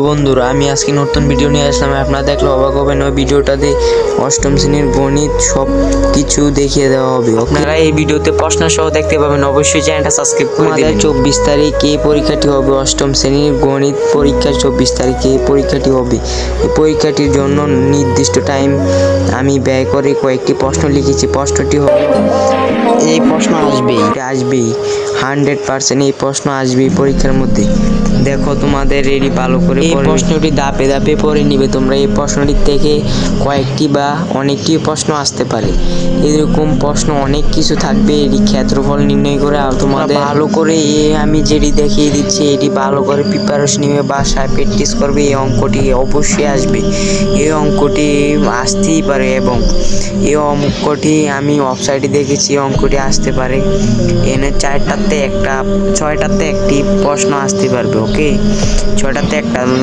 বন্ধুরা, আমি আজকে নতুন ভিডিও নিয়ে আসলাম। আপনারা দেখলে অবাক হবেন। ওই ভিডিওটাতে অষ্টম শ্রেণীর গণিত সব কিছু দেখিয়ে দেওয়া হবে। আপনারা এই ভিডিওতে প্রশ্ন সহ দেখতে পাবেন। অবশ্যই চ্যানেলটা সাবস্ক্রাইব করে দিবেন। 24 তারিখে এই পরীক্ষাটি হবে। অষ্টম শ্রেণীর গণিত পরীক্ষা 24 তারিখে এই পরীক্ষাটি হবে। এই পরীক্ষাটির জন্য নির্দিষ্ট টাইম আমি ব্যয় করে কয়েকটি প্রশ্ন লিখেছি। প্রশ্নটি হবে, এই প্রশ্ন আসবেই 100% এই প্রশ্ন আসবেই পরীক্ষার মধ্যে। দেখো, তোমাদের রেডি ভালো করে এই প্রশ্নটি ধাপে ধাপে পড়ে নিবে তোমরা। এই প্রশ্নটি থেকে কয়েকটি বা অনেকটি প্রশ্ন আসতে পারে। এরকম প্রশ্ন অনেক কিছু থাকবে। এটি ক্ষেত্রফল নির্ণয় করে আর তোমাদের ভালো করে আমি যেটি দেখিয়ে দিচ্ছি এটি ভালো করে প্রিপারেশন নিবে, বাসায় প্র্যাকটিস করবে। এই অঙ্কটি অবশ্যই আসবে। এই অঙ্কটি আসতেই পারে এবং এই অঙ্কটি আমি ওয়েবসাইটে দেখেছি অঙ্কটি আসতে পারে। এনে 4টাতে একটা 6টাতে একটি প্রশ্ন আসতে পারবে। ওকে, 6টাতে একটা